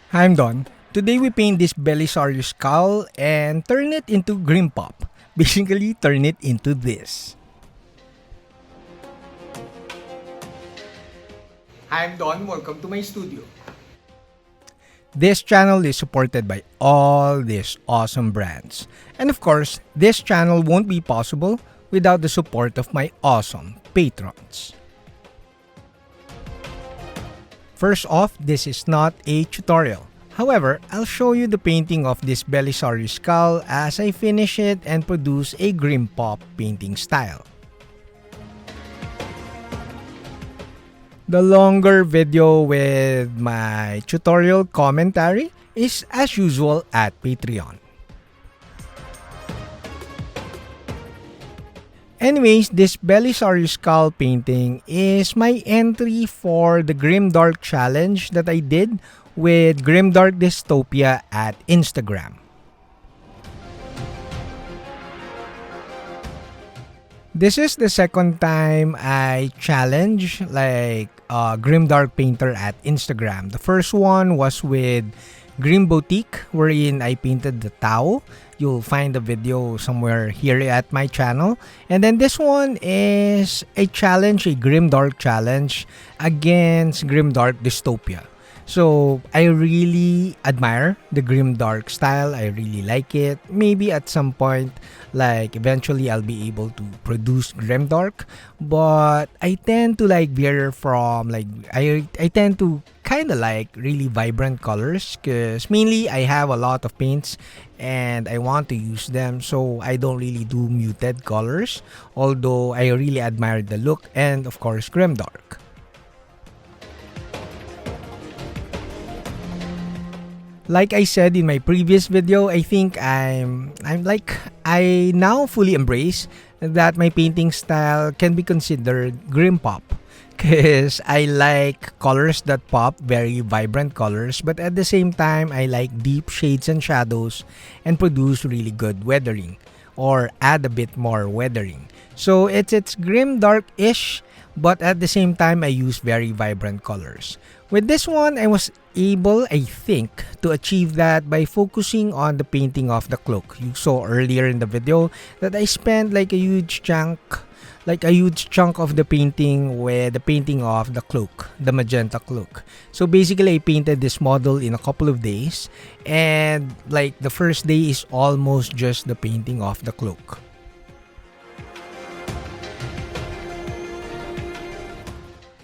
I'm Don. Today we paint this Belisarius Cawl and turn it into GrimPop. Basically, turn it into this. I'm Don. Welcome to my studio. This channel is supported by all these awesome brands. And of course, this channel won't be possible without the support of my awesome patrons. First off, this is not a tutorial. However, I'll show you the painting of this Belisarius Cawl as I finish it and produce a GrimPop painting style. The longer video with my tutorial commentary is as usual at Patreon. Anyways, this Belisarius Cawl painting is my entry for the Grimdark challenge that I did with Grimdark Dystopia at Instagram. This is the second time I challenge like a Grimdark painter at Instagram. The first one was with Grim Boutique, wherein I painted the Tao. You'll find the video somewhere here at my channel. And then this one is a challenge, a Grimdark challenge against Grimdark Dystopia. So I really admire the Grimdark style. I really like it. Maybe at some point, like eventually I'll be able to produce Grimdark. But I tend to like veer from like, I tend to kind of like really vibrant colors because mainly I have a lot of paints and I want to use them, so I don't really do muted colors, although I really admire the look and of course Grimdark. Like I said in my previous video, I think I now fully embrace that my painting style can be considered GrimPop. Because I like colors that pop, very vibrant colors, but at the same time, I like deep shades and shadows and produce really good weathering or add a bit more weathering. So it's grim-dark-ish, but at the same time, I use very vibrant colors. With this one, I was able, I think, to achieve that by focusing on the painting of the cloak. You saw earlier in the video that I spent like a huge chunk of the painting with the painting of the cloak, the magenta cloak. So basically, I painted this model in a couple of days, and like the first day is almost just the painting of the cloak.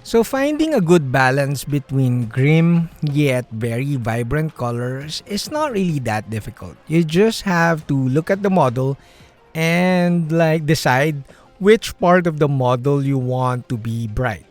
So finding a good balance between grim yet very vibrant colors is not really that difficult. You just have to look at the model and like decide which part of the model you want to be bright.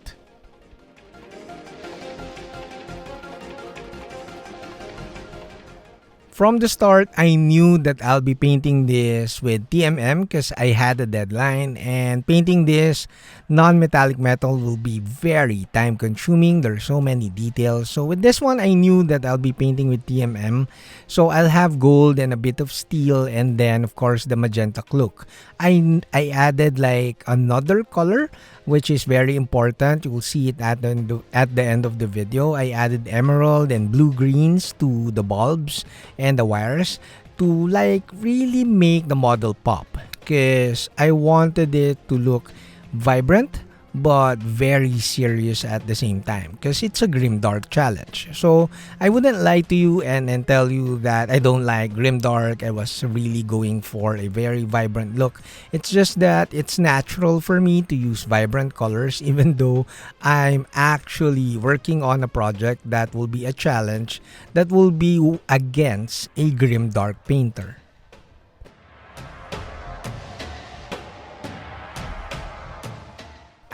From the start, I knew that I'll be painting this with TMM because I had a deadline, and painting this non-metallic metal will be very time consuming. There's so many details. So with this one, I knew that I'll be painting with TMM. So I'll have gold and a bit of steel, and then of course the magenta cloak. I added like another color which is very important. You will see it at the end of the video. I added emerald and blue greens to the bulbs and the wires to like really make the model pop, because I wanted it to look vibrant but very serious at the same time, because it's a grimdark challenge. So I wouldn't lie to you and tell you that I don't like grimdark. I was really going for a very vibrant look. It's just that it's natural for me to use vibrant colors, even though I'm actually working on a project that will be a challenge that will be against a grimdark painter.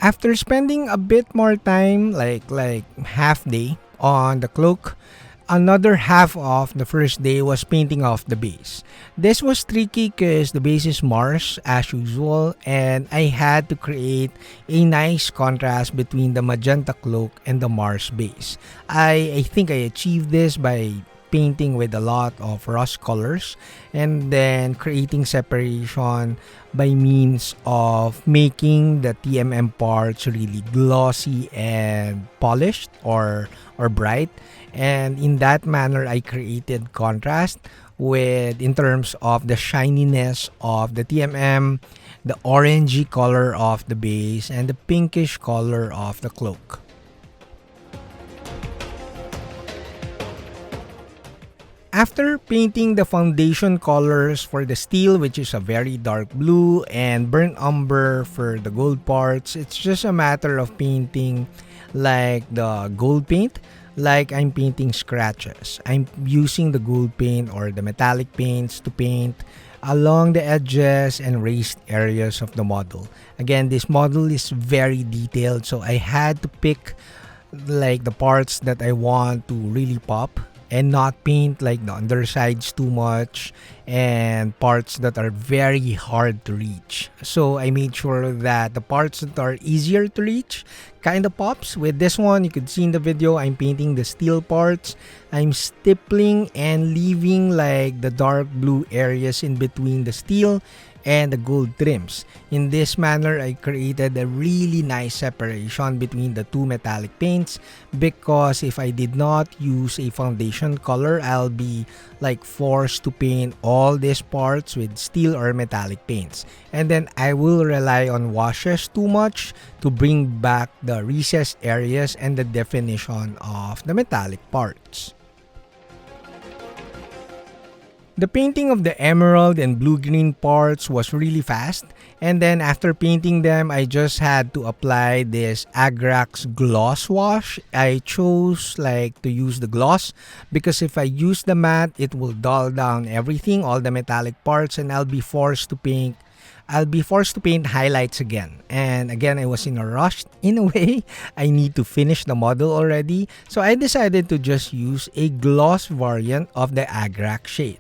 After spending a bit more time, like half day on the cloak, another half of the first day was painting off the base. This was tricky because the base is Mars as usual, and I had to create a nice contrast between the magenta cloak and the Mars base. I think I achieved this by painting with a lot of rust colors and then creating separation by means of making the TMM parts really glossy and polished or bright. And in that manner, I created contrast with in terms of the shininess of the TMM, the orangey color of the base, and the pinkish color of the cloak. After painting the foundation colors for the steel, which is a very dark blue, and burnt umber for the gold parts, it's just a matter of painting like the gold paint, like I'm painting scratches. I'm using the gold paint or the metallic paints to paint along the edges and raised areas of the model. Again, this model is very detailed, so I had to pick like the parts that I want to really pop and not paint like the undersides too much and parts that are very hard to reach. So I made sure that the parts that are easier to reach kind of pops. With this one, you could see in the video, I'm painting the steel parts. I'm stippling and leaving like the dark blue areas in between the steel and the gold trims. In this manner, I created a really nice separation between the two metallic paints, because if I did not use a foundation color, I'll be like forced to paint all these parts with steel or metallic paints, and then I will rely on washes too much to bring back the recessed areas and the definition of the metallic parts. The painting of the emerald and blue-green parts was really fast, and then after painting them, I just had to apply this Agrax gloss wash. I chose like to use the gloss because if I use the matte, it will dull down everything, all the metallic parts, and I'll be forced to paint highlights again. And again, I was in a rush in a way. I need to finish the model already, so I decided to just use a gloss variant of the Agrax shade.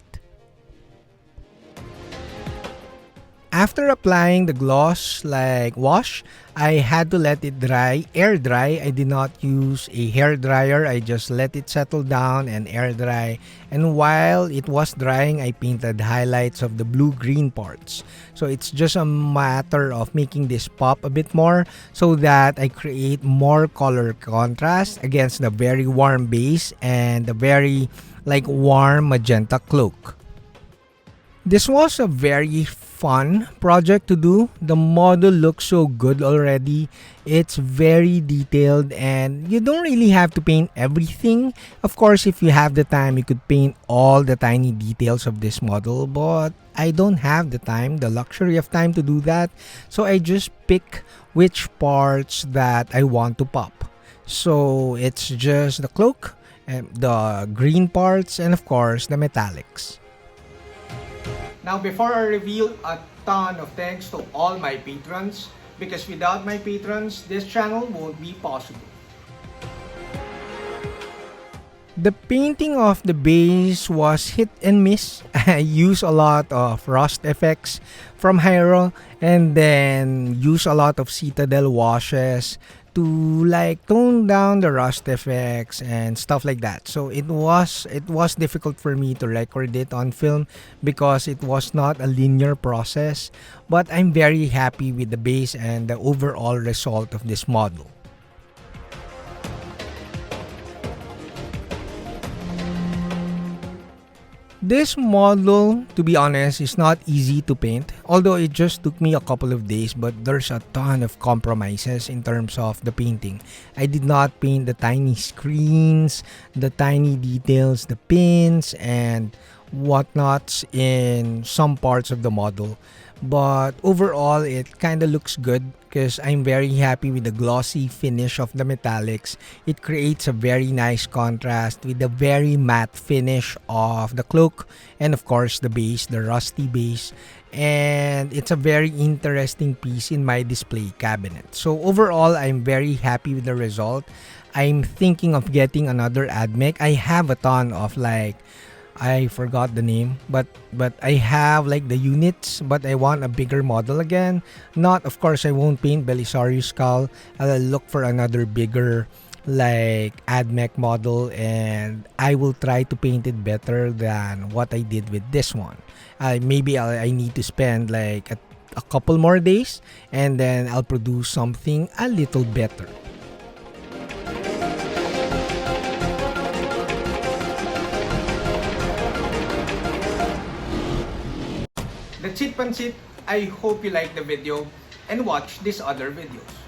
After applying the gloss like wash, I had to let it dry, air dry. I did not use a hair dryer. I just let it settle down and air dry. And while it was drying, I painted highlights of the blue-green parts. So it's just a matter of making this pop a bit more so that I create more color contrast against the very warm base and the very like warm magenta cloak. This was a very fun project to do. The model looks so good already. It's very detailed and you don't really have to paint everything. Of course, if you have the time, you could paint all the tiny details of this model, but I don't have the time, the luxury of time to do that. So I just pick which parts that I want to pop. So it's just the cloak, the green parts, and of course the metallics. Now, before I reveal, a ton of thanks to all my patrons, because without my patrons, this channel won't be possible. The painting of the base was hit and miss. I used a lot of rust effects from Hyro and then used a lot of Citadel washes to like tone down the rust effects and stuff like that. So it was difficult for me to record it on film because it was not a linear process, but I'm very happy with the base and the overall result of this model. This model, to be honest, is not easy to paint, although it just took me a couple of days, but there's a ton of compromises in terms of the painting. I did not paint the tiny screens, the tiny details, the pins, and whatnots in some parts of the model. But overall, it kind of looks good because I'm very happy with the glossy finish of the metallics. It creates a very nice contrast with the very matte finish of the cloak and of course the base, the rusty base. And it's a very interesting piece in my display cabinet. So overall, I'm very happy with the result. I'm thinking of getting another AdMech. I have a ton of like, I forgot the name, but I have like the units, but I want a bigger model again. Not, of course, I won't paint Belisarius Cawl. I'll look for another bigger like AdMech model, and I will try to paint it better than what I did with this one. Maybe I need to spend like a couple more days, and then I'll produce something a little better. That's it, Pansit. I hope you liked the video and watch these other videos.